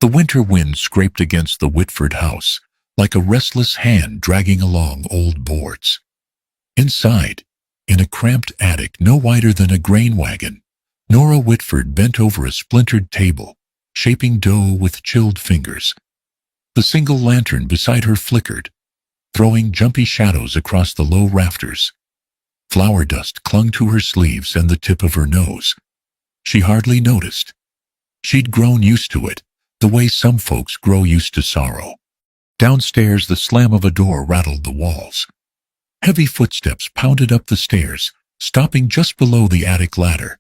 The winter wind scraped against the Whitford house, like a restless hand dragging along old boards. Inside, in a cramped attic no wider than a grain wagon, Nora Whitford bent over a splintered table, shaping dough with chilled fingers. The single lantern beside her flickered, throwing jumpy shadows across the low rafters. Flour dust clung to her sleeves and the tip of her nose. She hardly noticed. She'd grown used to it, the way some folks grow used to sorrow. Downstairs, the slam of a door rattled the walls. Heavy footsteps pounded up the stairs, stopping just below the attic ladder.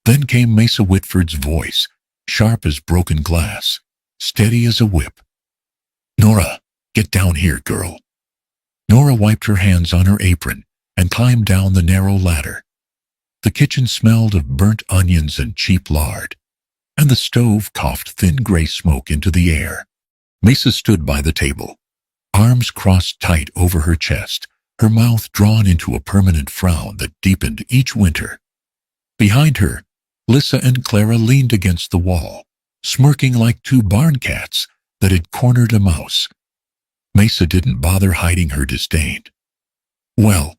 Then came Mesa Whitford's voice, sharp as broken glass, steady as a whip. "Nora, get down here, girl." Nora wiped her hands on her apron and climbed down the narrow ladder. The kitchen smelled of burnt onions and cheap lard, and the stove coughed thin gray smoke into the air. Mesa stood by the table, arms crossed tight over her chest, her mouth drawn into a permanent frown that deepened each winter. Behind her, Lissa and Clara leaned against the wall, smirking like two barn cats that had cornered a mouse. Mesa didn't bother hiding her disdain. "Well,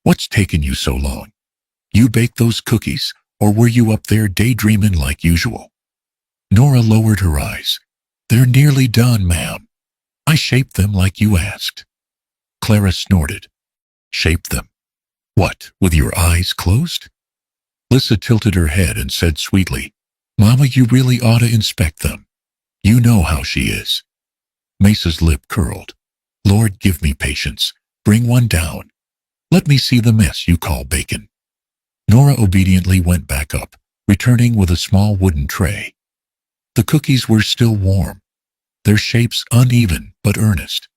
what's taken you so long? You baked those cookies, or were you up there daydreaming like usual?" Nora lowered her eyes. "They're nearly done, ma'am. I shaped them like you asked." Clara snorted. "Shaped them? What, with your eyes closed?" Lissa tilted her head and said sweetly, "Mama, you really ought to inspect them. You know how she is." Mesa's lip curled. "Lord, give me patience. Bring one down. Let me see the mess you call bacon." Nora obediently went back up, returning with a small wooden tray. The cookies were still warm, their shapes uneven but earnest.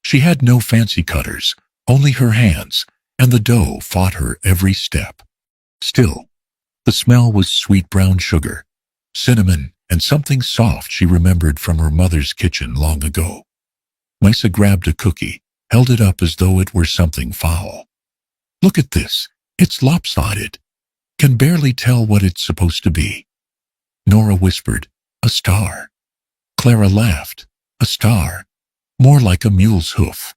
She had no fancy cutters, only her hands, and the dough fought her every step. Still, the smell was sweet brown sugar, cinnamon, and something soft she remembered from her mother's kitchen long ago. Mesa grabbed a cookie, held it up as though it were something foul. "Look at this. It's lopsided. Can barely tell what it's supposed to be." Nora whispered, "A star." Clara laughed. "A star. More like a mule's hoof."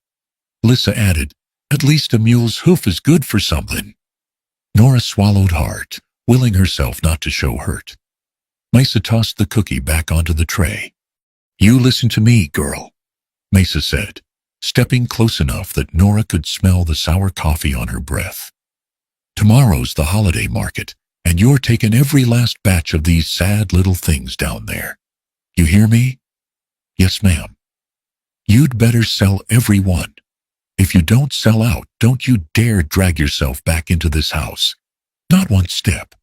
Lissa added, "At least a mule's hoof is good for something." Nora swallowed hard, willing herself not to show hurt. Mesa tossed the cookie back onto the tray. "You listen to me, girl," Mesa said, stepping close enough that Nora could smell the sour coffee on her breath. "Tomorrow's the holiday market, and you're taking every last batch of these sad little things down there. You hear me?" "Yes, ma'am." "You'd better sell every one. If you don't sell out, don't you dare drag yourself back into this house. Not one step."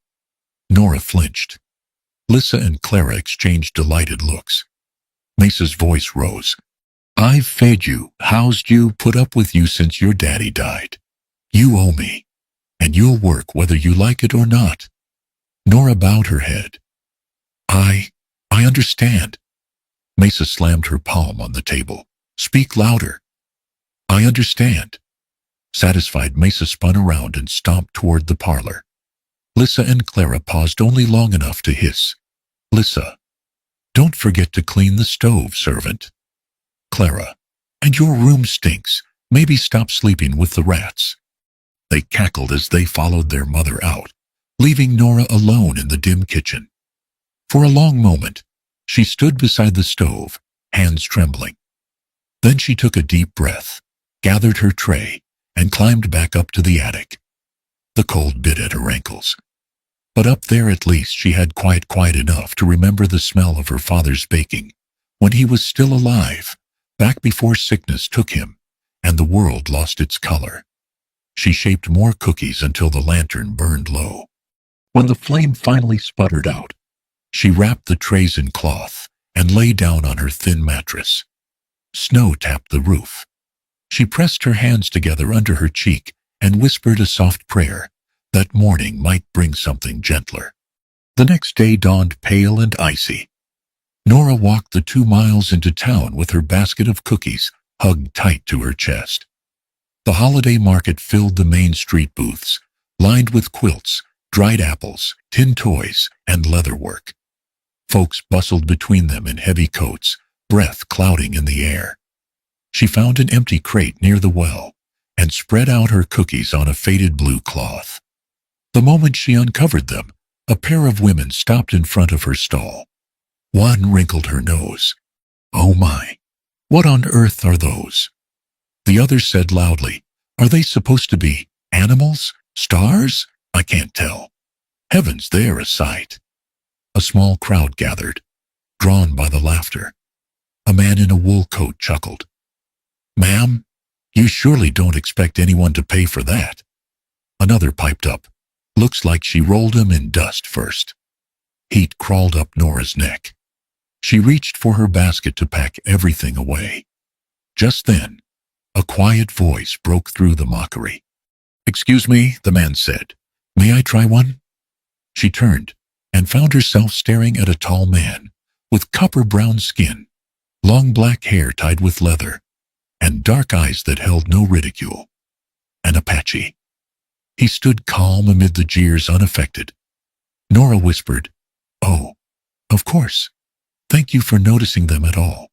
Nora flinched. Lissa and Clara exchanged delighted looks. Mesa's voice rose. "I've fed you, housed you, put up with you since your daddy died. You owe me, and you'll work whether you like it or not." Nora bowed her head. I understand." Mesa slammed her palm on the table. "Speak louder." "I understand." Satisfied, Mesa spun around and stomped toward the parlor. Lissa and Clara paused only long enough to hiss. Lissa, "Don't forget to clean the stove, servant." Clara, "And your room stinks. Maybe stop sleeping with the rats." They cackled as they followed their mother out, leaving Nora alone in the dim kitchen. For a long moment, she stood beside the stove, hands trembling. Then she took a deep breath, gathered her tray, and climbed back up to the attic. The cold bit at her ankles. But up there at least she had quiet enough to remember the smell of her father's baking, when he was still alive, back before sickness took him, and the world lost its color. She shaped more cookies until the lantern burned low. When the flame finally sputtered out, she wrapped the trays in cloth and lay down on her thin mattress. Snow tapped the roof. She pressed her hands together under her cheek and whispered a soft prayer that morning might bring something gentler. The next day dawned pale and icy. Nora walked the 2 miles into town with her basket of cookies hugged tight to her chest. The holiday market filled the main street booths, lined with quilts, dried apples, tin toys, and leatherwork. Folks bustled between them in heavy coats, breath clouding in the air. She found an empty crate near the well and spread out her cookies on a faded blue cloth. The moment she uncovered them, a pair of women stopped in front of her stall. One wrinkled her nose. "Oh my, what on earth are those?" The other said loudly, "Are they supposed to be animals? Stars? I can't tell. Heavens, they're a sight." A small crowd gathered, drawn by the laughter. A man in a wool coat chuckled. "Ma'am, you surely don't expect anyone to pay for that." Another piped up. "Looks like she rolled 'em in dust first." Heat crawled up Nora's neck. She reached for her basket to pack everything away. Just then, a quiet voice broke through the mockery. "Excuse me," the man said. "May I try one?" She turned and found herself staring at a tall man with copper-brown skin, long black hair tied with leather, and dark eyes that held no ridicule. An Apache. He stood calm amid the jeers, unaffected. Nora whispered, "Oh, of course. Thank you for noticing them at all."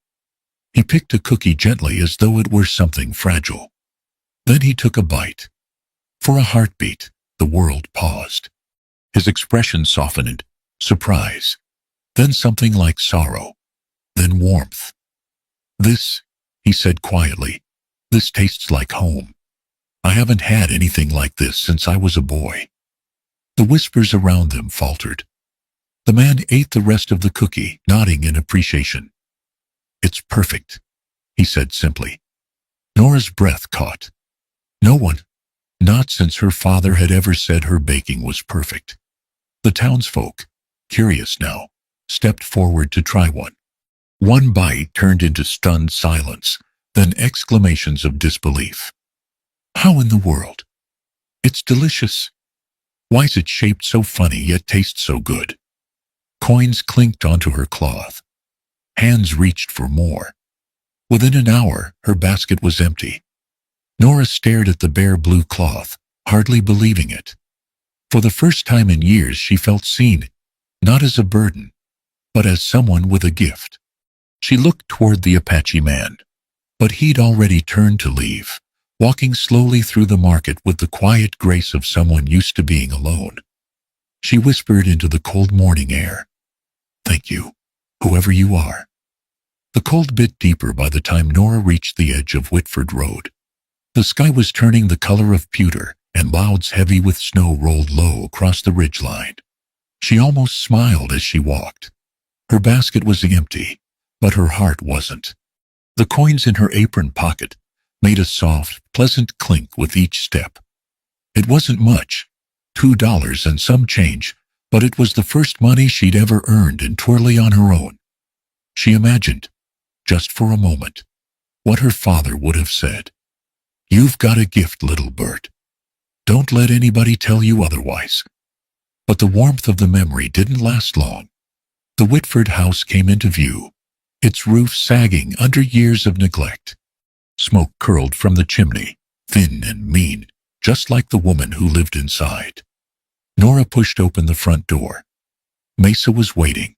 He picked a cookie gently as though it were something fragile. Then he took a bite. For a heartbeat, the world paused. His expression softened, surprise, then something like sorrow, then warmth. "This," he said quietly, "this tastes like home. I haven't had anything like this since I was a boy." The whispers around them faltered. The man ate the rest of the cookie, nodding in appreciation. "It's perfect," he said simply. Nora's breath caught. No one, not since her father, had ever said her baking was perfect. The townsfolk, curious now, stepped forward to try one. One bite turned into stunned silence, then exclamations of disbelief. "How in the world? It's delicious. Why's it shaped so funny yet tastes so good?" Coins clinked onto her cloth. Hands reached for more. Within an hour, her basket was empty. Nora stared at the bare blue cloth, hardly believing it. For the first time in years, she felt seen, not as a burden, but as someone with a gift. She looked toward the Apache man, but he'd already turned to leave, walking slowly through the market with the quiet grace of someone used to being alone. She whispered into the cold morning air, "Thank you, whoever you are." The cold bit deeper by the time Nora reached the edge of Whitford Road. The sky was turning the color of pewter, and clouds heavy with snow rolled low across the ridgeline. She almost smiled as she walked. Her basket was empty, but her heart wasn't. The coins in her apron pocket made a soft, pleasant clink with each step. It wasn't much, $2 and some change, but it was the first money she'd ever earned entirely on her own. She imagined, just for a moment, what her father would have said. "You've got a gift, little bird. Don't let anybody tell you otherwise." But the warmth of the memory didn't last long. The Whitford house came into view, its roof sagging under years of neglect. Smoke curled from the chimney, thin and mean, just like the woman who lived inside. Nora pushed open the front door. Mesa was waiting.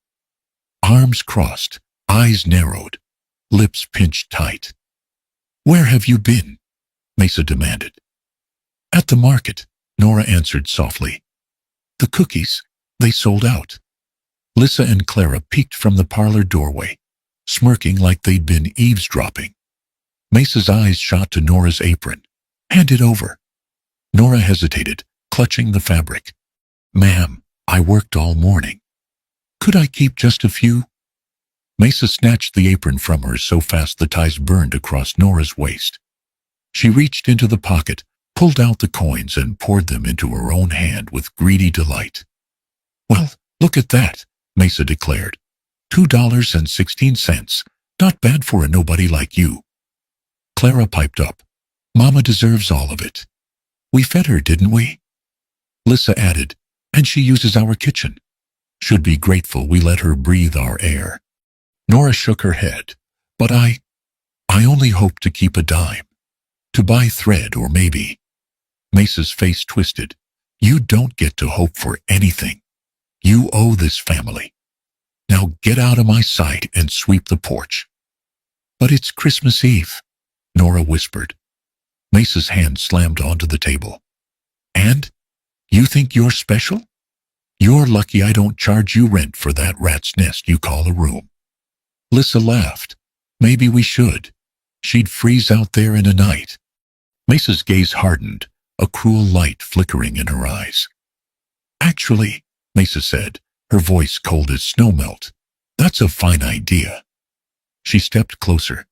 Arms crossed, eyes narrowed, lips pinched tight. "Where have you been?" Mesa demanded. "At the market," Nora answered softly. "The cookies, they sold out." Lissa and Clara peeked from the parlor doorway, smirking like they'd been eavesdropping. Mesa's eyes shot to Nora's apron. "Hand it over." Nora hesitated, clutching the fabric. "Ma'am, I worked all morning. Could I keep just a few?" Mesa snatched the apron from her so fast the ties burned across Nora's waist. She reached into the pocket, pulled out the coins, and poured them into her own hand with greedy delight. "Well, look at that," Mesa declared. $2.16. Not bad for a nobody like you." Clara piped up. "Mama deserves all of it. We fed her, didn't we?" Lissa added, "And she uses our kitchen. Should be grateful we let her breathe our air." Nora shook her head. "But I only hope to keep a dime. To buy thread or maybe." Mesa's face twisted. "You don't get to hope for anything. You owe this family." Now get out of my sight and sweep the porch." "But it's Christmas Eve," Nora whispered. Mesa's hand slammed onto the table. "And? You think you're special? You're lucky I don't charge you rent for that rat's nest you call a room." Lissa laughed. "Maybe we should. She'd freeze out there in a night." Mesa's gaze hardened, a cruel light flickering in her eyes. "Actually," Mesa said, her voice cold as snowmelt, "that's a fine idea." She stepped closer,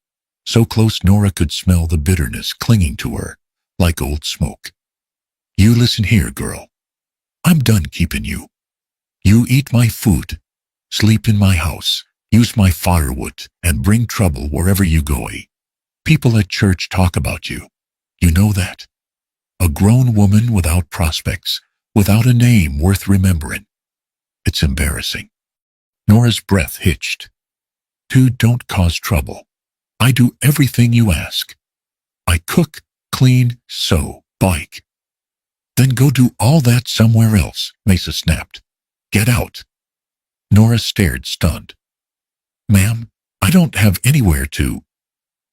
so close Nora could smell the bitterness clinging to her, like old smoke. "You listen here, girl. I'm done keeping you. You eat my food, sleep in my house, use my firewood, and bring trouble wherever you go. People at church talk about you. You know that? A grown woman without prospects, without a name worth remembering. It's embarrassing." Nora's breath hitched. "Dude, don't cause trouble. I do everything you ask. I cook, clean, sew, bike." "Then go do all that somewhere else," Mesa snapped. "Get out." Nora stared, stunned. "Ma'am, I don't have anywhere to."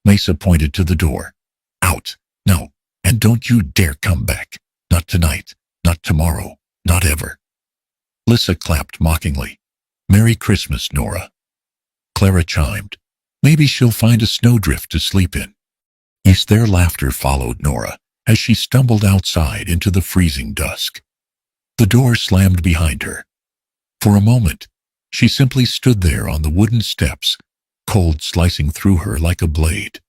Mesa pointed to the door. "Out, now, and don't you dare come back. Not tonight, not tomorrow, not ever." Lissa clapped mockingly. "Merry Christmas, Nora." Clara chimed. "Maybe she'll find a snowdrift to sleep in." Their laughter followed Nora as she stumbled outside into the freezing dusk. The door slammed behind her. For a moment, she simply stood there on the wooden steps, cold slicing through her like a blade.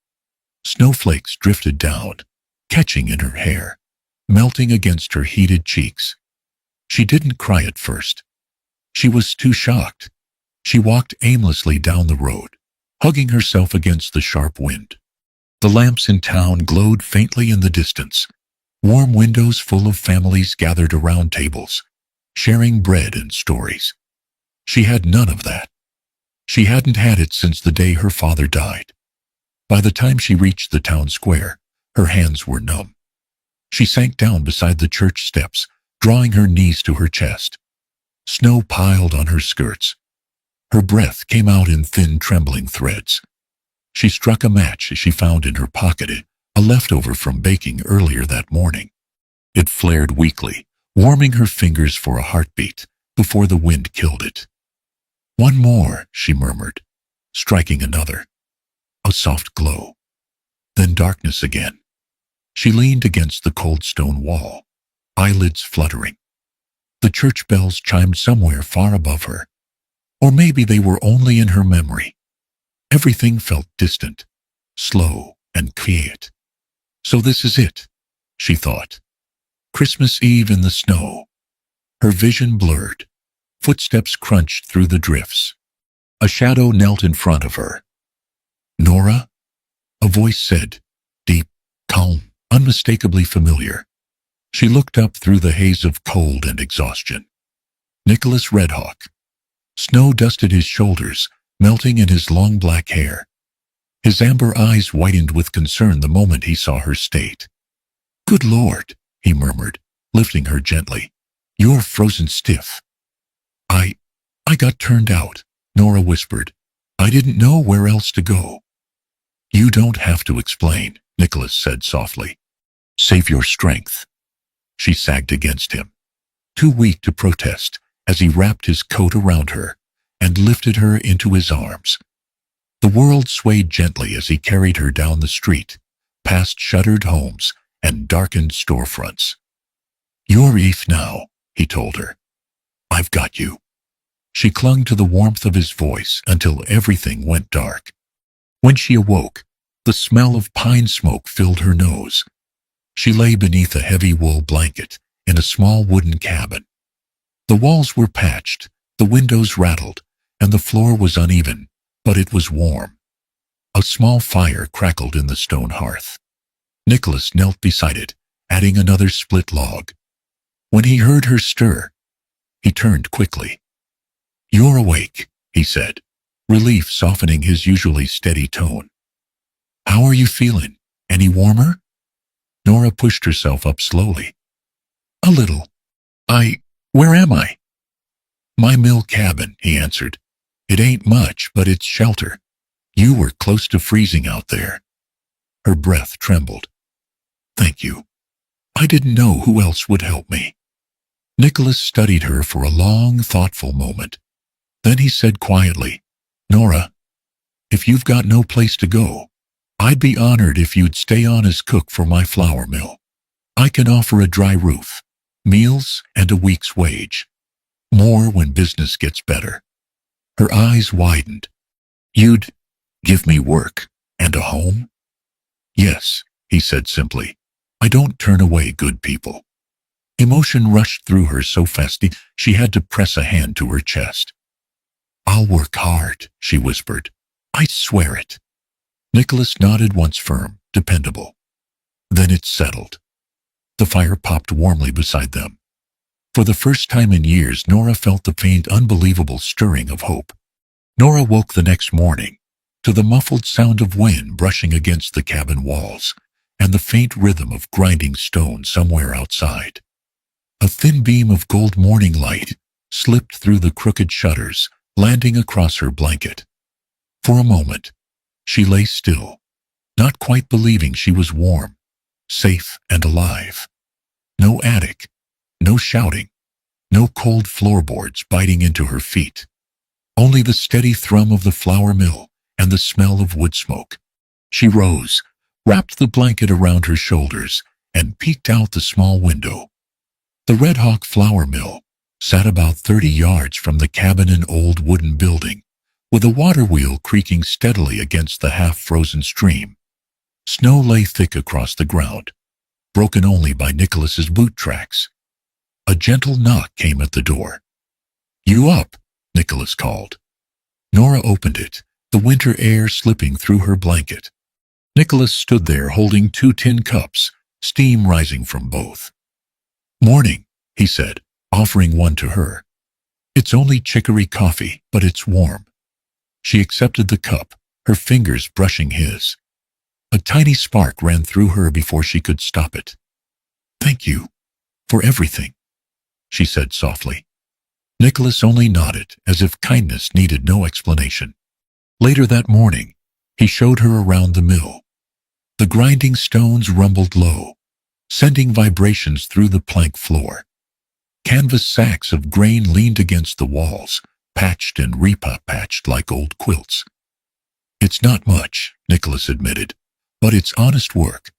Snowflakes drifted down, catching in her hair, melting against her heated cheeks. She didn't cry at first. She was too shocked. She walked aimlessly down the road, hugging herself against the sharp wind. The lamps in town glowed faintly in the distance. Warm windows full of families gathered around tables, sharing bread and stories. She had none of that. She hadn't had it since the day her father died. By the time she reached the town square, her hands were numb. She sank down beside the church steps, drawing her knees to her chest. Snow piled on her skirts. Her breath came out in thin, trembling threads. She struck a match she found in her pocket, a leftover from baking earlier that morning. It flared weakly, warming her fingers for a heartbeat before the wind killed it. "One more," she murmured, striking another. A soft glow. Then darkness again. She leaned against the cold stone wall, eyelids fluttering. The church bells chimed somewhere far above her. Or maybe they were only in her memory. Everything felt distant, slow, and quiet. So this is it, she thought. Christmas Eve in the snow. Her vision blurred. Footsteps crunched through the drifts. A shadow knelt in front of her. "Nora?" A voice said, deep, calm, unmistakably familiar. She looked up through the haze of cold and exhaustion. Nicholas Redhawk. Snow dusted his shoulders, melting in his long black hair. His amber eyes whitened with concern the moment he saw her state. "Good Lord," he murmured, lifting her gently. "You're frozen stiff." I got turned out," Nora whispered. "I didn't know where else to go." "You don't have to explain," Nicholas said softly. "Save your strength." She sagged against him, too weak to protest, as he wrapped his coat around her and lifted her into his arms. The world swayed gently as he carried her down the street, past shuttered homes and darkened storefronts. "You're Eve now," he told her. "I've got you." She clung to the warmth of his voice until everything went dark. When she awoke, the smell of pine smoke filled her nose. She lay beneath a heavy wool blanket in a small wooden cabin. The walls were patched, the windows rattled, and the floor was uneven, but it was warm. A small fire crackled in the stone hearth. Nicholas knelt beside it, adding another split log. When he heard her stir, he turned quickly. "You're awake," he said, relief softening his usually steady tone. "How are you feeling? Any warmer?" Nora pushed herself up slowly. "A little. Where am I?" "My mill cabin," he answered. It ain't much, but it's shelter. You were close to freezing out there." Her breath trembled. "Thank you. I didn't know who else would help me." Nicholas studied her for a long, thoughtful moment. Then he said quietly, "Nora, if you've got no place to go, I'd be honored if you'd stay on as cook for my flour mill. I can offer a dry roof, meals, and a week's wage. More when business gets better." Her eyes widened. "You'd give me work and a home?" "Yes," he said simply. "I don't turn away good people." Emotion rushed through her so fast she had to press a hand to her chest. "I'll work hard," she whispered. "I swear it." Nicholas nodded once, firm, dependable. Then it settled. The fire popped warmly beside them. For the first time in years, Nora felt the faint, unbelievable stirring of hope. Nora woke the next morning to the muffled sound of wind brushing against the cabin walls and the faint rhythm of grinding stone somewhere outside. A thin beam of gold morning light slipped through the crooked shutters, landing across her blanket. For a moment, she lay still, not quite believing she was warm, safe, and alive. No attic, no shouting, no cold floorboards biting into her feet. Only the steady thrum of the flour mill and the smell of wood smoke. She rose, wrapped the blanket around her shoulders, and peeked out the small window. The Red Hawk flour mill sat about 30 yards from the cabin, an old wooden building, with a water wheel creaking steadily against the half-frozen stream. Snow lay thick across the ground, broken only by Nicholas's boot tracks. A gentle knock came at the door. "You up?" Nicholas called. Nora opened it, the winter air slipping through her blanket. Nicholas stood there holding 2 tin cups, steam rising from both. "Morning," he said, offering one to her. "It's only chicory coffee, but it's warm." She accepted the cup, her fingers brushing his. A tiny spark ran through her before she could stop it. "Thank you for everything," she said softly. Nicholas only nodded, as if kindness needed no explanation. Later that morning, he showed her around the mill. The grinding stones rumbled low, sending vibrations through the plank floor. Canvas sacks of grain leaned against the walls, patched and repatched like old quilts. "It's not much," Nicholas admitted, "but it's honest work.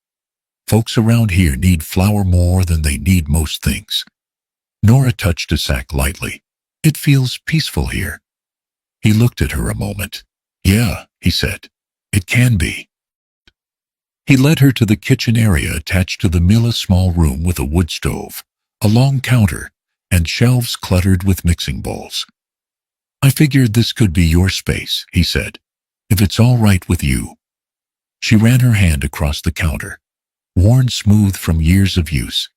Folks around here need flour more than they need most things." Nora touched a sack lightly. "It feels peaceful here." He looked at her a moment. "Yeah," he said, "it can be." He led her to the kitchen area attached to the mill, a small room with a wood stove, a long counter, and shelves cluttered with mixing bowls. "I figured this could be your space," he said, "if it's all right with you." She ran her hand across the counter, worn smooth from years of use.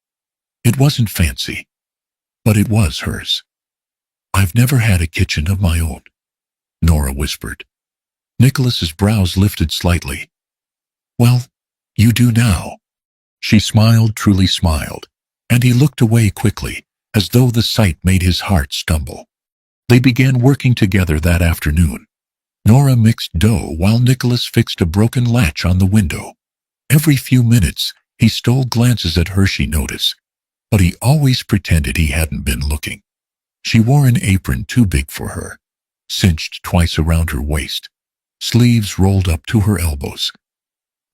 It wasn't fancy, but it was hers. "I've never had a kitchen of my own," Nora whispered. Nicholas's brows lifted slightly. "Well, you do now." She smiled, truly smiled, and he looked away quickly, as though the sight made his heart stumble. They began working together that afternoon. Nora mixed dough while Nicholas fixed a broken latch on the window. Every few minutes, he stole glances at her, she noticed, but he always pretended he hadn't been looking. She wore an apron too big for her, cinched twice around her waist, sleeves rolled up to her elbows.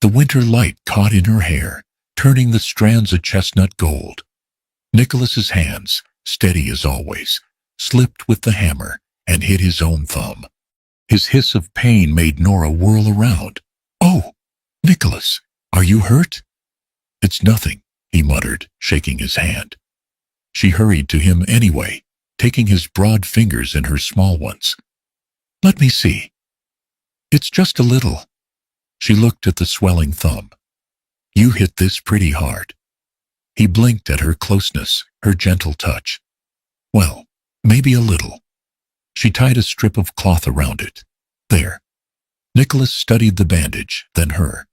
The winter light caught in her hair, turning the strands a chestnut gold. Nicholas's hands, steady as always, slipped with the hammer and hit his own thumb. His hiss of pain made Nora whirl around. "Oh, Nicholas, are you hurt?" "It's nothing," he muttered, shaking his hand. She hurried to him anyway, taking his broad fingers in her small ones. "Let me see. It's just a little." She looked at the swelling thumb. "You hit this pretty hard." He blinked at her closeness, her gentle touch. "Well, maybe a little." She tied a strip of cloth around it. "There." Nicholas studied the bandage, then her.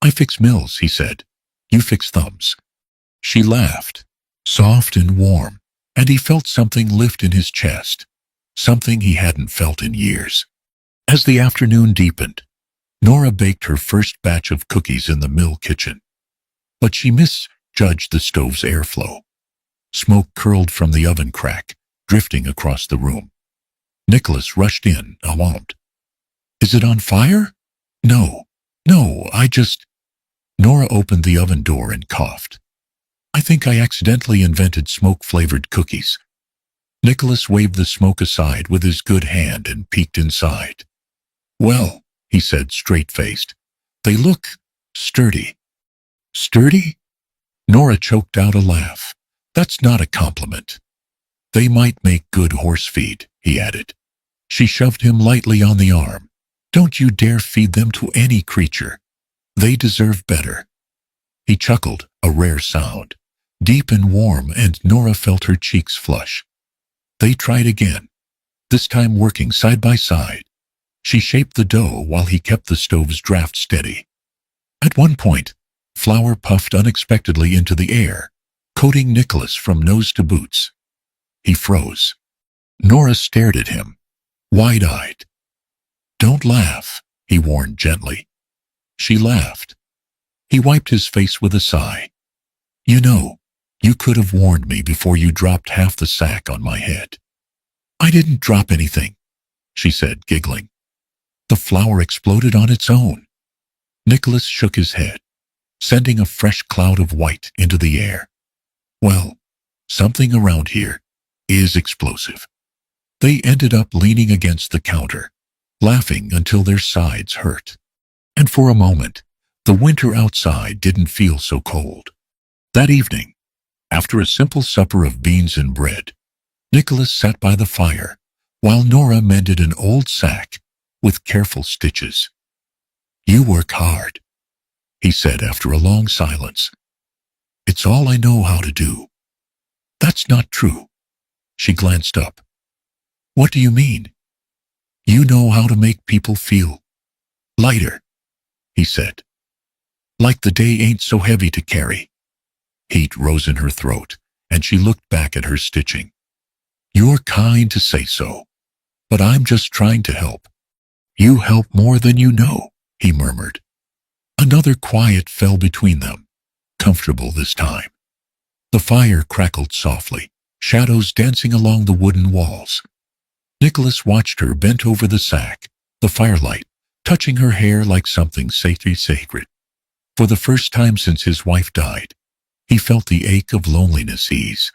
"I fix mills," he said. "You fix thumbs." She laughed, soft and warm, and he felt something lift in his chest. something he hadn't felt in years. As the afternoon deepened, Nora baked her first batch of cookies in the mill kitchen. But she misjudged the stove's airflow. Smoke curled from the oven crack, drifting across the room. Nicholas rushed in, alarmed. "Is it on fire?" No, I just—" Nora opened the oven door and coughed. "I think I accidentally invented smoke-flavored cookies." Nicholas waved the smoke aside with his good hand and peeked inside. "Well," he said straight-faced, "they look sturdy." "Sturdy?" Nora choked out a laugh. "That's not a compliment." "They might make good horse feed," he added. She shoved him lightly on the arm. "Don't you dare feed them to any creature. They deserve better." He chuckled, a rare sound, deep and warm, and Nora felt her cheeks flush. They tried again, this time working side by side. She shaped the dough while he kept the stove's draft steady. At one point, flour puffed unexpectedly into the air, coating Nicholas from nose to boots. He froze. Nora stared at him, wide-eyed. "Don't laugh," he warned gently. She laughed. He wiped his face with a sigh. "You know, you could have warned me before you dropped half the sack on my head." "I didn't drop anything," she said, giggling. "The flour exploded on its own." Nicholas shook his head, sending a fresh cloud of white into the air. "Well, something around here is explosive." They ended up leaning against the counter, laughing until their sides hurt. And for a moment, the winter outside didn't feel so cold. That evening, after a simple supper of beans and bread, Nicholas sat by the fire while Nora mended an old sack with careful stitches. "You work hard," he said after a long silence. "It's all I know how to do." "That's not true." She glanced up. "What do you mean?" "You know how to make people feel lighter," he said. "Like the day ain't so heavy to carry." Heat rose in her throat, and she looked back at her stitching. "You're kind to say so, but I'm just trying to help." "You help more than you know," he murmured. Another quiet fell between them, comfortable this time. The fire crackled softly, shadows dancing along the wooden walls. Nicholas watched her bent over the sack, the firelight touching her hair like something sacred. For the first time since his wife died, he felt the ache of loneliness ease.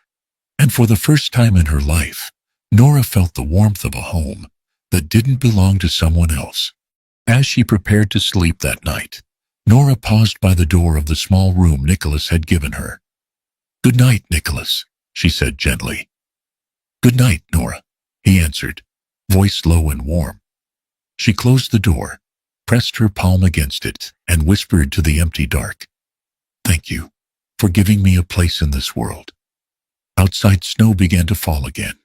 And for the first time in her life, Nora felt the warmth of a home that didn't belong to someone else. As she prepared to sleep that night, Nora paused by the door of the small room Nicholas had given her. "Good night, Nicholas," she said gently. "Good night, Nora," he answered, voice low and warm. She closed the door, pressed her palm against it, and whispered to the empty dark, "Thank you for giving me a place in this world." Outside, snow began to fall again,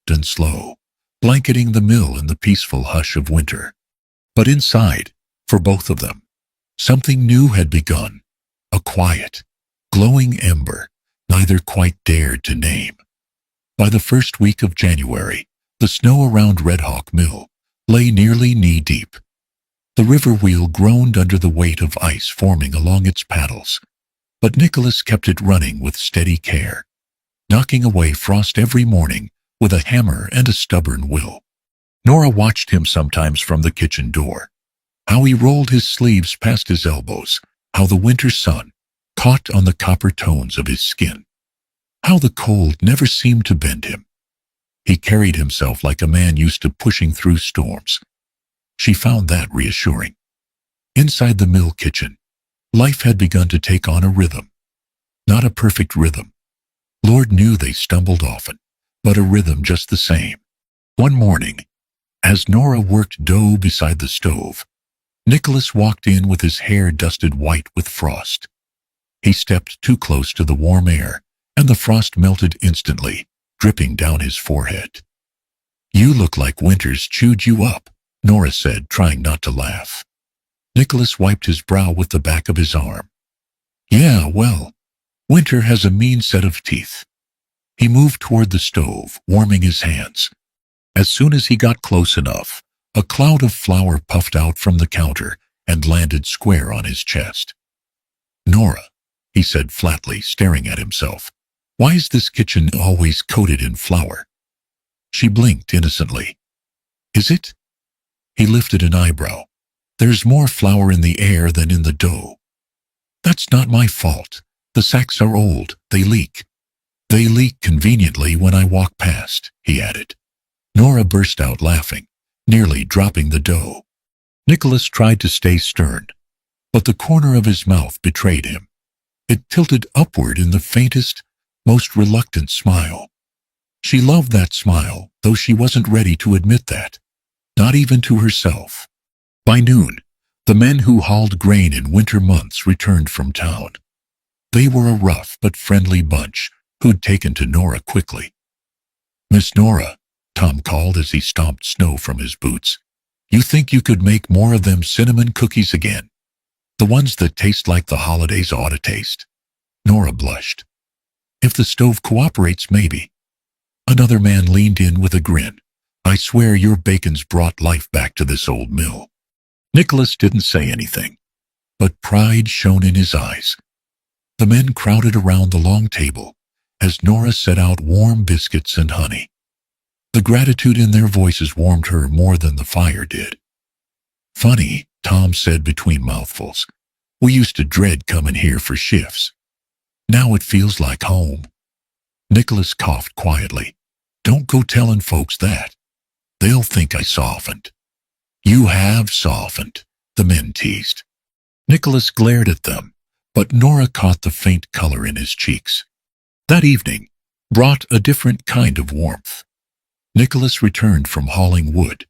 and slow, blanketing the mill in the peaceful hush of winter. But inside, for both of them, something new had begun, a quiet, glowing ember neither quite dared to name. By the first week of January, the snow around Red Hawk Mill lay nearly knee-deep. The river wheel groaned under the weight of ice forming along its paddles, but Nicholas kept it running with steady care, knocking away frost every morning with a hammer and a stubborn will. Nora watched him sometimes from the kitchen door, how he rolled his sleeves past his elbows, how the winter sun caught on the copper tones of his skin, how the cold never seemed to bend him. He carried himself like a man used to pushing through storms. She found that reassuring. Inside the mill kitchen, life had begun to take on a rhythm. Not a perfect rhythm. Lord knew they stumbled often, but a rhythm just the same. One morning, as Nora worked dough beside the stove, Nicholas walked in with his hair dusted white with frost. He stepped too close to the warm air, and the frost melted instantly, dripping down his forehead. "You look like winter's chewed you up," Nora said, trying not to laugh. Nicholas wiped his brow with the back of his arm. "Yeah, well, winter has a mean set of teeth." He moved toward the stove, warming his hands. As soon as he got close enough, a cloud of flour puffed out from the counter and landed square on his chest. "Nora," he said flatly, staring at himself, "why is this kitchen always coated in flour?" She blinked innocently. "Is it?" He lifted an eyebrow. "There's more flour in the air than in the dough." "That's not my fault. The sacks are old. They leak." "They leak conveniently when I walk past," he added. Nora burst out laughing, nearly dropping the dough. Nicholas tried to stay stern, but the corner of his mouth betrayed him. It tilted upward in the faintest, most reluctant smile. She loved that smile, though she wasn't ready to admit that, not even to herself. By noon, the men who hauled grain in winter months returned from town. They were a rough but friendly bunch who'd taken to Nora quickly. "Miss Nora," Tom called as he stomped snow from his boots, "you think you could make more of them cinnamon cookies again? The ones that taste like the holidays ought to taste." Nora blushed. "If the stove cooperates, maybe." Another man leaned in with a grin. "I swear your bacon's brought life back to this old mill." Nicholas didn't say anything, but pride shone in his eyes. The men crowded around the long table as Nora set out warm biscuits and honey. The gratitude in their voices warmed her more than the fire did. "Funny," Tom said between mouthfuls. "We used to dread coming here for shifts. Now it feels like home." Nicholas coughed quietly. "Don't go telling folks that. They'll think I softened." "You have softened," the men teased. Nicholas glared at them, but Nora caught the faint color in his cheeks. That evening brought a different kind of warmth. Nicholas returned from hauling wood,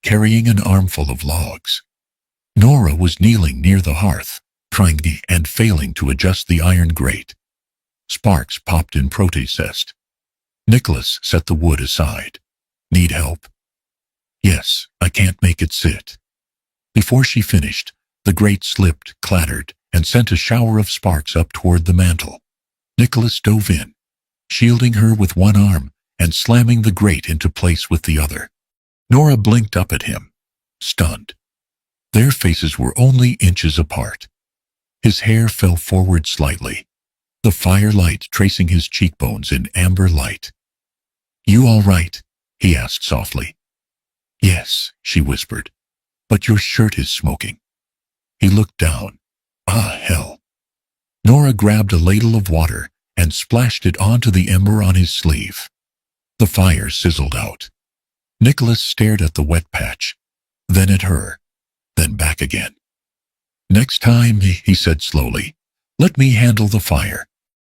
carrying an armful of logs. Nora was kneeling near the hearth, trying and failing to adjust the iron grate. Sparks popped in protest. Nicholas set the wood aside. "Need help?" "Yes, I can't make it sit." Before she finished, the grate slipped, clattered, and sent a shower of sparks up toward the mantel. Nicholas dove in, shielding her with one arm and slamming the grate into place with the other. Nora blinked up at him, stunned. Their faces were only inches apart. His hair fell forward slightly, the firelight tracing his cheekbones in amber light. "You all right?" he asked softly. "Yes," she whispered, "but your shirt is smoking." He looked down. "Ah, hell." Nora grabbed a ladle of water and splashed it onto the ember on his sleeve. The fire sizzled out. Nicholas stared at the wet patch, then at her, then back again. "Next time," he said slowly, "let me handle the fire."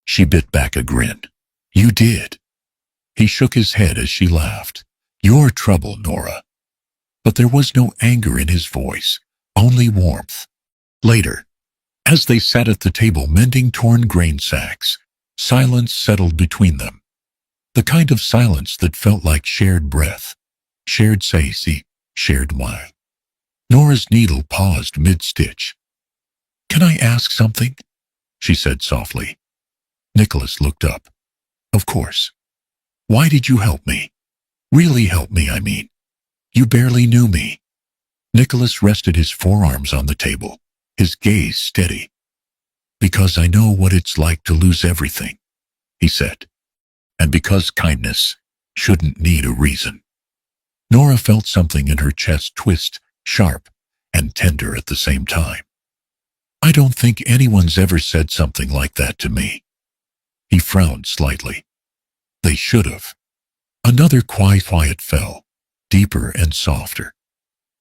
She bit back a grin. "You did." He shook his head as she laughed. "Your trouble, Nora." But there was no anger in his voice, only warmth. Later, as they sat at the table mending torn grain sacks, silence settled between them. The kind of silence that felt like shared breath, shared safety, shared while. Nora's needle paused mid-stitch. "Can I ask something?" she said softly. Nicholas looked up. "Of course. Why did you help me? Really help me, I mean. You barely knew me." Nicholas rested his forearms on the table, his gaze steady. "Because I know what it's like to lose everything," he said. "And because kindness shouldn't need a reason." Nora felt something in her chest twist, sharp and tender at the same time. "I don't think anyone's ever said something like that to me." He frowned slightly. "They should have." Another quiet fell, deeper and softer.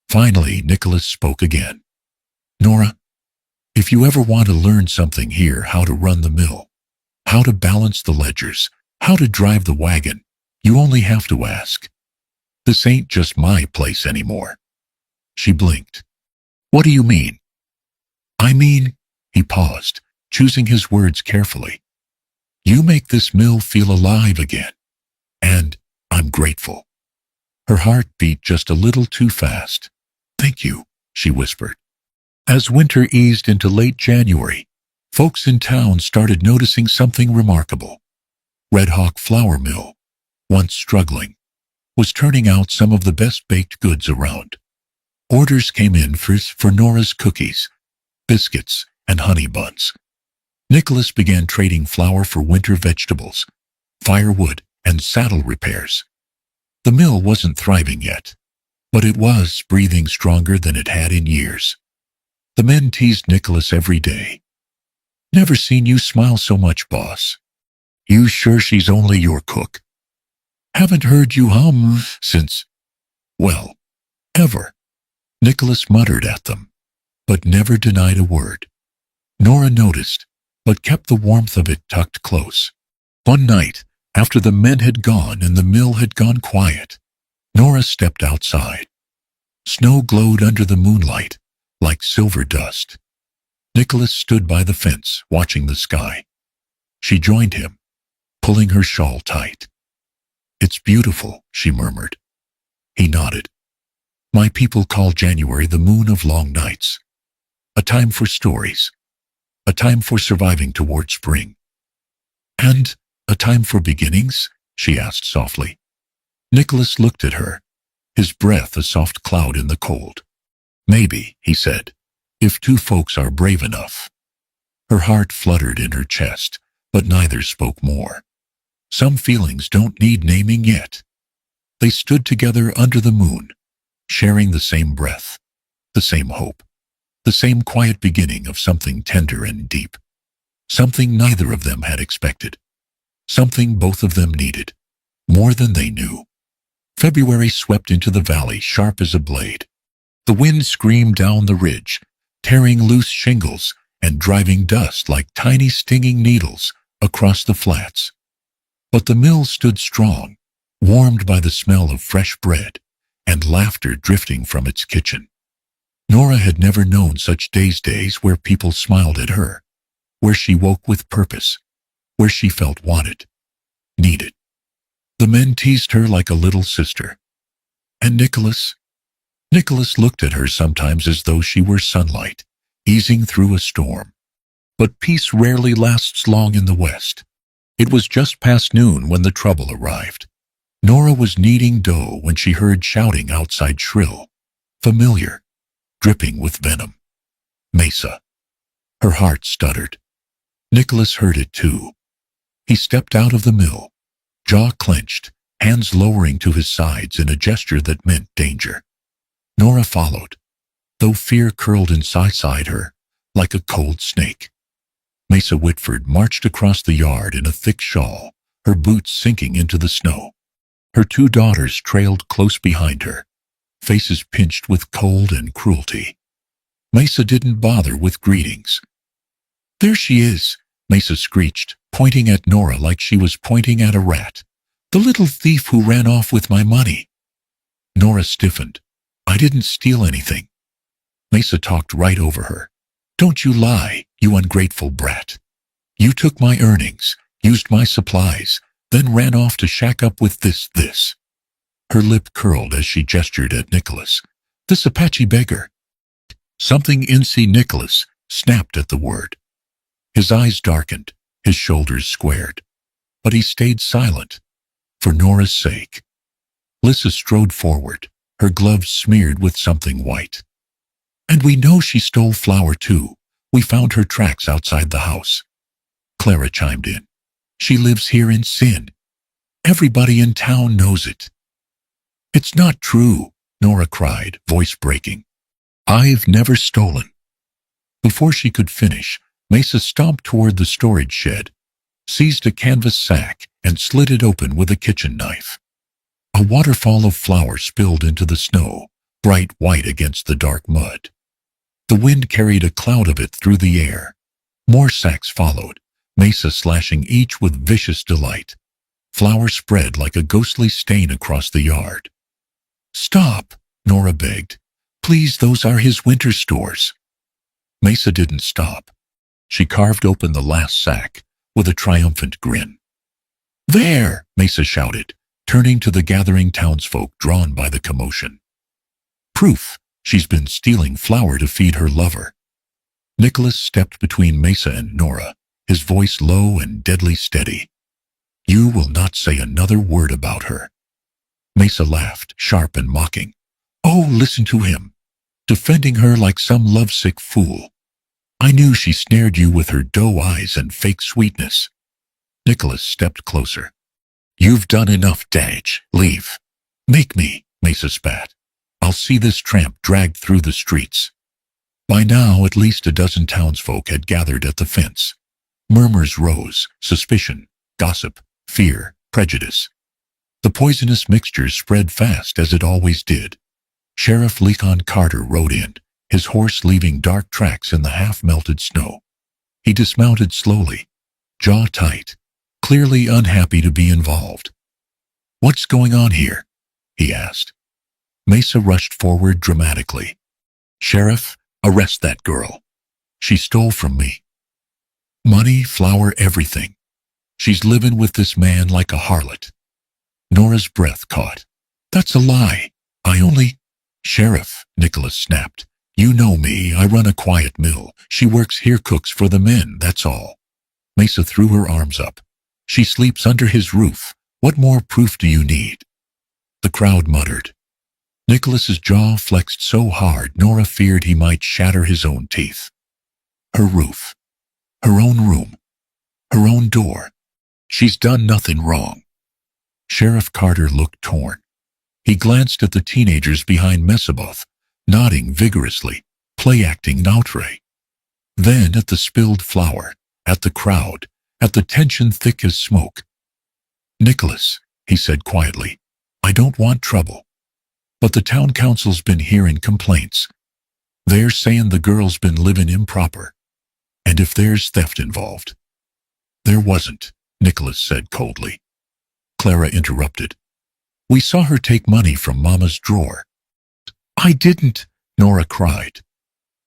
Finally, Nicholas spoke again. "Nora, if you ever want to learn something here, how to run the mill, how to balance the ledgers, how to drive the wagon, you only have to ask. This ain't just my place anymore." She blinked. "What do you mean?" "I mean," he paused, choosing his words carefully, "you make this mill feel alive again. And I'm grateful." Her heart beat just a little too fast. "Thank you," she whispered. As winter eased into late January, folks in town started noticing something remarkable. Red Hawk Flour Mill, once struggling, was turning out some of the best baked goods around. Orders came in for Nora's cookies, biscuits, and honey buns. Nicholas began trading flour for winter vegetables, firewood, and saddle repairs. The mill wasn't thriving yet, but it was breathing stronger than it had in years. The men teased Nicholas every day. "Never seen you smile so much, boss. You sure she's only your cook? Haven't heard you hum since, well, ever." Nicholas muttered at them, but never denied a word. Nora noticed, but kept the warmth of it tucked close. One night, after the men had gone and the mill had gone quiet, Nora stepped outside. Snow glowed under the moonlight, like silver dust. Nicholas stood by the fence, watching the sky. She joined him, pulling her shawl tight. "It's beautiful," she murmured. He nodded. "My people call January the moon of long nights. A time for stories. A time for surviving toward spring." "And a time for beginnings?" she asked softly. Nicholas looked at her, his breath a soft cloud in the cold. "Maybe," he said, "if two folks are brave enough." Her heart fluttered in her chest, but neither spoke more. Some feelings don't need naming yet. They stood together under the moon, sharing the same breath, the same hope, the same quiet beginning of something tender and deep. Something neither of them had expected. Something both of them needed, more than they knew. February swept into the valley sharp as a blade. The wind screamed down the ridge, tearing loose shingles and driving dust like tiny stinging needles across the flats. But the mill stood strong, warmed by the smell of fresh bread and laughter drifting from its kitchen. Nora had never known such days where people smiled at her, where she woke with purpose, where she felt wanted, needed. The men teased her like a little sister. And Nicholas looked at her sometimes as though she were sunlight, easing through a storm. But peace rarely lasts long in the West. It was just past noon when the trouble arrived. Nora was kneading dough when she heard shouting outside, shrill, familiar, dripping with venom. "Mesa." Her heart stuttered. Nicholas heard it too. He stepped out of the mill, jaw clenched, hands lowering to his sides in a gesture that meant danger. Nora followed, though fear curled inside her like a cold snake. Mesa Whitford marched across the yard in a thick shawl, her boots sinking into the snow. Her two daughters trailed close behind her, faces pinched with cold and cruelty. Mesa didn't bother with greetings. "There she is," Mesa screeched, pointing at Nora like she was pointing at a rat. "The little thief who ran off with my money." Nora stiffened. "I didn't steal anything." Mesa talked right over her. "Don't you lie, you ungrateful brat. You took my earnings, used my supplies, then ran off to shack up with this. Her lip curled as she gestured at Nicholas. "This Apache beggar." Something inside Nicholas snapped at the word. His eyes darkened, his shoulders squared. But he stayed silent, for Nora's sake. Lissa strode forward, her gloves smeared with something white. "And we know she stole flour too. We found her tracks outside the house." Clara chimed in. "She lives here in sin. Everybody in town knows it." "It's not true," Nora cried, voice breaking. "I've never stolen." Before she could finish, Mesa stomped toward the storage shed, seized a canvas sack, and slid it open with a kitchen knife. A waterfall of flour spilled into the snow, bright white against the dark mud. The wind carried a cloud of it through the air. More sacks followed, Mesa slashing each with vicious delight. Flour spread like a ghostly stain across the yard. "Stop," Nora begged. "Please, those are his winter stores." Mesa didn't stop. She carved open the last sack with a triumphant grin. "There!" Mesa shouted, turning to the gathering townsfolk drawn by the commotion. "Proof she's been stealing flour to feed her lover." Nicholas stepped between Mesa and Nora, his voice low and deadly steady. "You will not say another word about her." Mesa laughed, sharp and mocking. Oh, listen to him, defending her like some lovesick fool. I knew she snared you with her doe eyes and fake sweetness. Nicholas stepped closer. You've done enough, Dage. Leave. Make me, Mesa spat. I'll see this tramp dragged through the streets. By now, at least a dozen townsfolk had gathered at the fence. Murmurs rose, suspicion, gossip, fear, prejudice. The poisonous mixture spread fast as it always did. Sheriff Leon Carter rode in, his horse leaving dark tracks in the half-melted snow. He dismounted slowly, jaw tight, clearly unhappy to be involved. What's going on here? He asked. Mesa rushed forward dramatically. Sheriff, arrest that girl. She stole from me. Money, flour, everything. She's living with this man like a harlot. Nora's breath caught. That's a lie. I only... Sheriff, Nicholas snapped. You know me, I run a quiet mill. She works here, cooks for the men, that's all. Mesa threw her arms up. She sleeps under his roof. What more proof do you need? The crowd muttered. Nicholas's jaw flexed so hard Nora feared he might shatter his own teeth. Her roof. Her own room. Her own door. She's done nothing wrong. Sheriff Carter looked torn. He glanced at the teenagers behind Mesaboth, nodding vigorously, play-acting outre. Then at the spilled flour, at the crowd, at the tension thick as smoke. Nicholas, he said quietly, I don't want trouble. But the town council's been hearing complaints. They're saying the girl's been living improper. And if there's theft involved. There wasn't, Nicholas said coldly. Clara interrupted. We saw her take money from Mama's drawer. I didn't, Nora cried.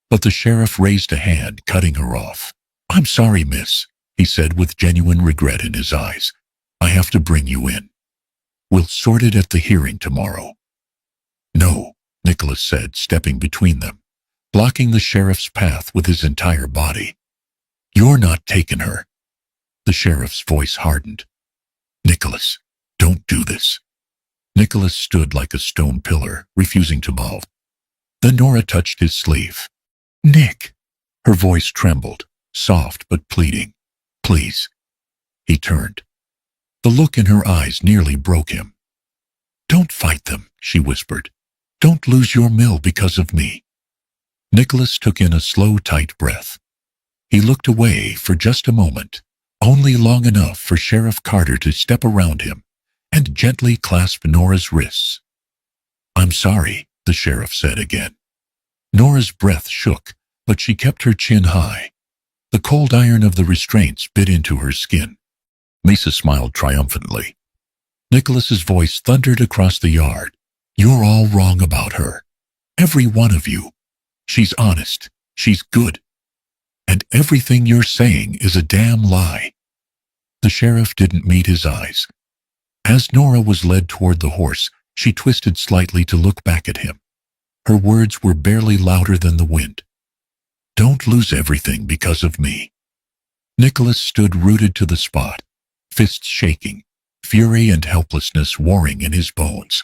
But the sheriff raised a hand, cutting her off. I'm sorry, miss, he said with genuine regret in his eyes. I have to bring you in. We'll sort it at the hearing tomorrow. No, Nicholas said, stepping between them, blocking the sheriff's path with his entire body. You're not taking her. The sheriff's voice hardened. Nicholas, don't do this. Nicholas stood like a stone pillar, refusing to move. Then Nora touched his sleeve. Nick. Her voice trembled, soft but pleading. Please. He turned. The look in her eyes nearly broke him. Don't fight them, she whispered. Don't lose your mill because of me. Nicholas took in a slow, tight breath. He looked away for just a moment, only long enough for Sheriff Carter to step around him and gently clasp Nora's wrists. I'm sorry, the sheriff said again. Nora's breath shook, but she kept her chin high. The cold iron of the restraints bit into her skin. Mesa smiled triumphantly. Nicholas's voice thundered across the yard. You're all wrong about her. Every one of you. She's honest. She's good. And everything you're saying is a damn lie. The sheriff didn't meet his eyes. As Nora was led toward the horse, she twisted slightly to look back at him. Her words were barely louder than the wind. Don't lose everything because of me. Nicholas stood rooted to the spot, fists shaking, fury and helplessness warring in his bones.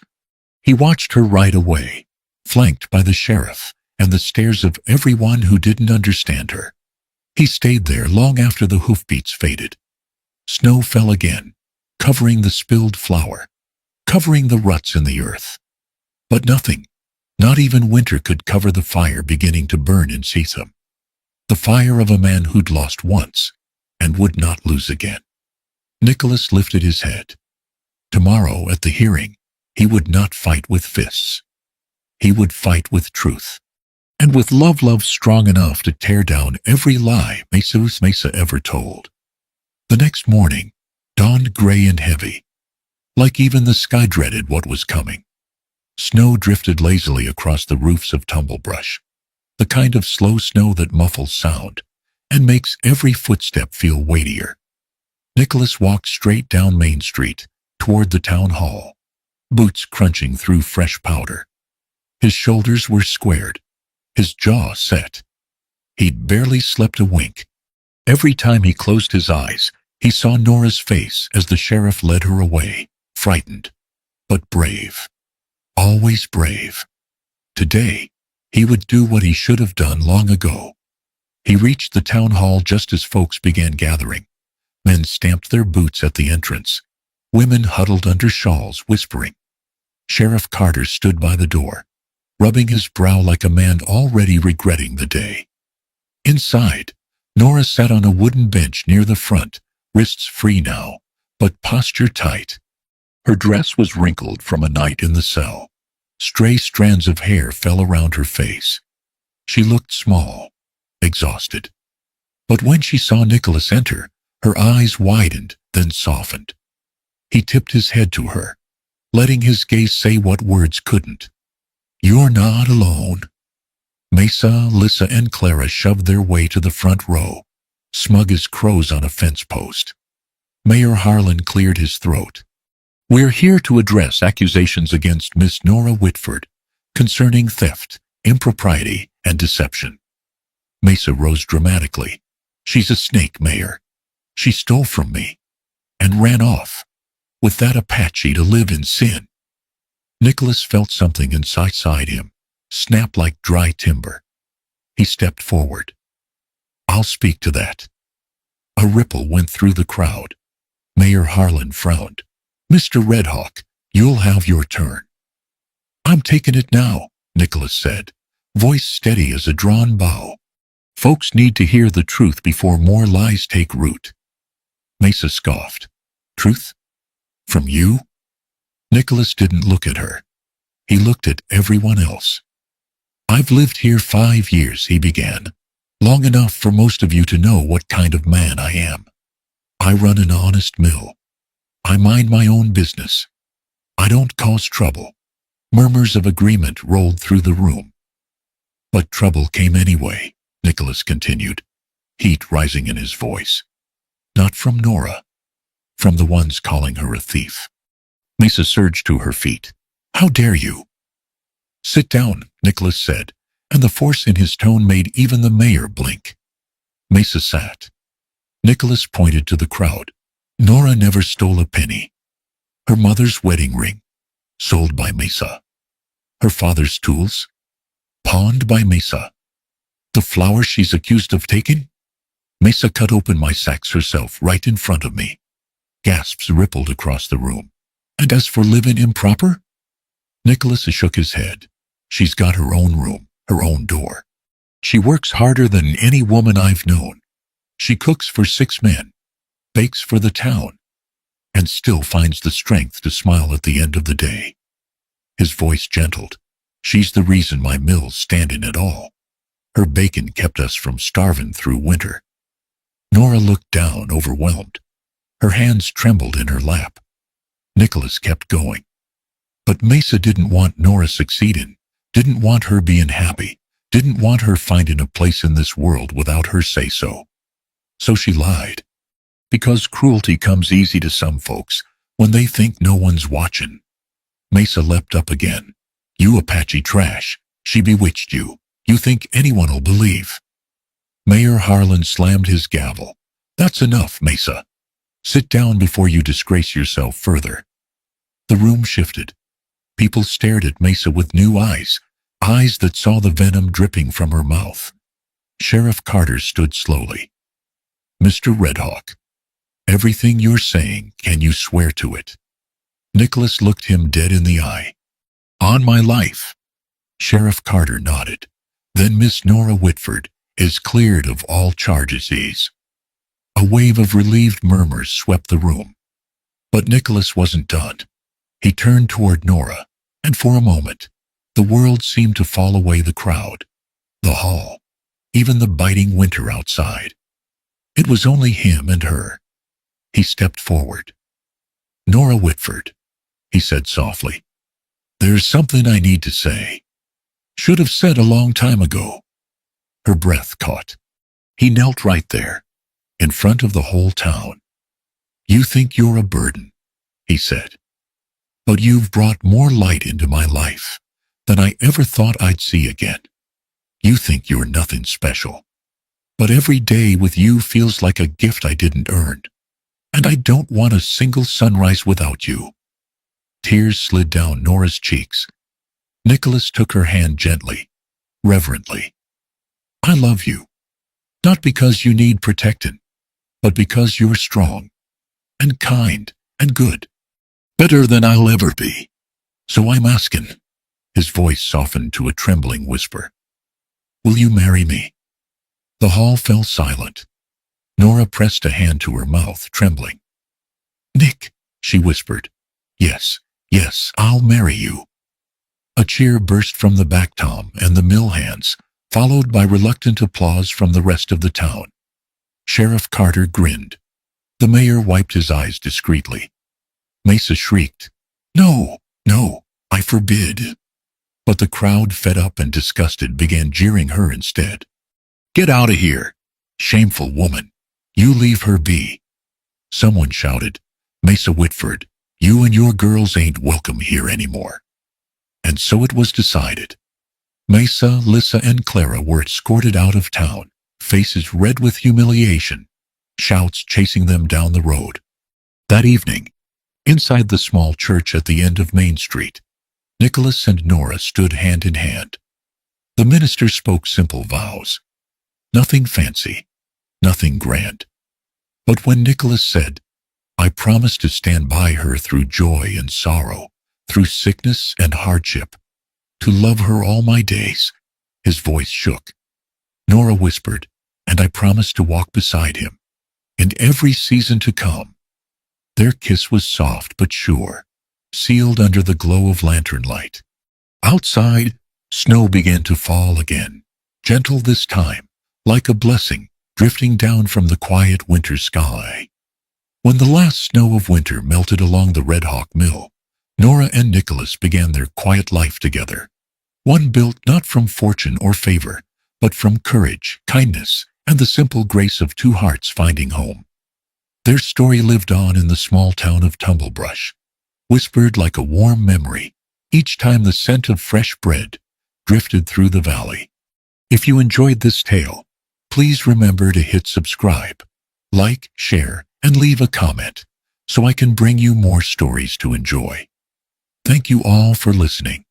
He watched her ride away, flanked by the sheriff and the stares of everyone who didn't understand her. He stayed there long after the hoofbeats faded. Snow fell again, covering the spilled flour, covering the ruts in the earth. But nothing, not even winter, could cover the fire beginning to burn in Seatham. The fire of a man who'd lost once and would not lose again. Nicholas lifted his head. Tomorrow at the hearing, he would not fight with fists. He would fight with truth. And with love strong enough to tear down every lie Mesa ever told. The next morning dawned gray and heavy, like even the sky dreaded what was coming. Snow drifted lazily across the roofs of tumblebrush, the kind of slow snow that muffles sound and makes every footstep feel weightier. Nicholas walked straight down Main Street toward the town hall, boots crunching through fresh powder. His shoulders were squared, his jaw set. He'd barely slept a wink. Every time he closed his eyes, he saw Nora's face as the sheriff led her away, frightened, but brave. Always brave. Today, he would do what he should have done long ago. He reached the town hall just as folks began gathering. Men stamped their boots at the entrance. Women huddled under shawls, whispering. Sheriff Carter stood by the door, rubbing his brow like a man already regretting the day. Inside, Nora sat on a wooden bench near the front, wrists free now, but posture tight. Her dress was wrinkled from a night in the cell. Stray strands of hair fell around her face. She looked small, exhausted. But when she saw Nicholas enter, her eyes widened, then softened. He tipped his head to her, letting his gaze say what words couldn't. "You're not alone." Mesa, Lissa, and Clara shoved their way to the front row, smug as crows on a fence post. Mayor Harlan cleared his throat. "We're here to address accusations against Miss Nora Whitford concerning theft, impropriety, and deception." Mesa rose dramatically. "She's a snake, Mayor. She stole from me and ran off with that Apache to live in sin." Nicholas felt something inside him snap like dry timber. He stepped forward. "I'll speak to that." A ripple went through the crowd. Mayor Harlan frowned. "Mr. Redhawk, you'll have your turn." "I'm taking it now," Nicholas said, voice steady as a drawn bow. "Folks need to hear the truth before more lies take root." Mesa scoffed. "Truth? From you?" Nicholas didn't look at her. He looked at everyone else. "I've lived here 5 years," he began. "Long enough for most of you to know what kind of man I am. I run an honest mill. I mind my own business. I don't cause trouble." Murmurs of agreement rolled through the room. "But trouble came anyway," Nicholas continued, heat rising in his voice. "Not from Nora. From the ones calling her a thief." Mesa surged to her feet. "How dare you?" "Sit down," Nicholas said, and the force in his tone made even the mayor blink. Mesa sat. Nicholas pointed to the crowd. "Nora never stole a penny. Her mother's wedding ring, sold by Mesa. Her father's tools, pawned by Mesa. The flowers she's accused of taking? Mesa cut open my sacks herself right in front of me." Gasps rippled across the room. "And as for living improper?" Nicholas shook his head. "She's got her own room, her own door. She works harder than any woman I've known. She cooks for 6 men, bakes for the town, and still finds the strength to smile at the end of the day." His voice gentled. "She's the reason my mill's standing at all. Her bacon kept us from starving through winter." Nora looked down, overwhelmed. Her hands trembled in her lap. Nicholas kept going. But Mesa didn't want Nora succeeding, didn't want her being happy, didn't want her finding a place in this world without her say-so. So she lied. Because cruelty comes easy to some folks when they think no one's watching. Mesa leapt up again. "You Apache trash. She bewitched you. You think anyone'll believe?" Mayor Harlan slammed his gavel. "That's enough, Mesa. Sit down before you disgrace yourself further." The room shifted. People stared at Mesa with new eyes, eyes that saw the venom dripping from her mouth. Sheriff Carter stood slowly. "Mr. Redhawk, everything you're saying, can you swear to it?" Nicholas looked him dead in the eye. "On my life." Sheriff Carter nodded. "Then Miss Nora Whitford is cleared of all charges." A wave of relieved murmurs swept the room. But Nicholas wasn't done. He turned toward Nora, and for a moment, the world seemed to fall away. The crowd, the hall, even the biting winter outside. It was only him and her. He stepped forward. "Nora Whitford," he said softly, "there's something I need to say. Should have said a long time ago." Her breath caught. He knelt right there, in front of the whole town. "You think you're a burden," he said, "but you've brought more light into my life than I ever thought I'd see again. You think you're nothing special, but every day with you feels like a gift I didn't earn, and I don't want a single sunrise without you." Tears slid down Nora's cheeks. Nicholas took her hand gently, reverently. I love you. Not because you need protecting, but because you're strong, and kind, and good. Better than I'll ever be. So I'm asking. His voice softened to a trembling whisper. Will you marry me? The hall fell silent. Nora pressed a hand to her mouth, trembling. Nick, she whispered. Yes, yes, I'll marry you. A cheer burst from the back tom and the mill hands, followed by reluctant applause from the rest of the town. Sheriff Carter grinned. The mayor wiped his eyes discreetly. Mesa shrieked, No, no, I forbid. But the crowd, fed up and disgusted, began jeering her instead. Get out of here, shameful woman. You leave her be. Someone shouted, Mesa Whitford, you and your girls ain't welcome here anymore. And so it was decided. Mesa, Lissa, and Clara were escorted out of town, faces red with humiliation, shouts chasing them down the road. That evening, inside the small church at the end of Main Street, Nicholas and Nora stood hand in hand. The minister spoke simple vows. Nothing fancy, nothing grand. But when Nicholas said, I promise to stand by her through joy and sorrow, through sickness and hardship, to love her all my days, his voice shook. Nora whispered, and I promise to walk beside him, in every season to come. Their kiss was soft but sure, sealed under the glow of lantern light. Outside, snow began to fall again, gentle this time, like a blessing drifting down from the quiet winter sky. When the last snow of winter melted along the Red Hawk Mill, Nora and Nicholas began their quiet life together, one built not from fortune or favor, but from courage, kindness, and the simple grace of two hearts finding home. Their story lived on in the small town of Tumblebrush, whispered like a warm memory each time the scent of fresh bread drifted through the valley. If you enjoyed this tale, please remember to hit subscribe, like, share, and leave a comment so I can bring you more stories to enjoy. Thank you all for listening.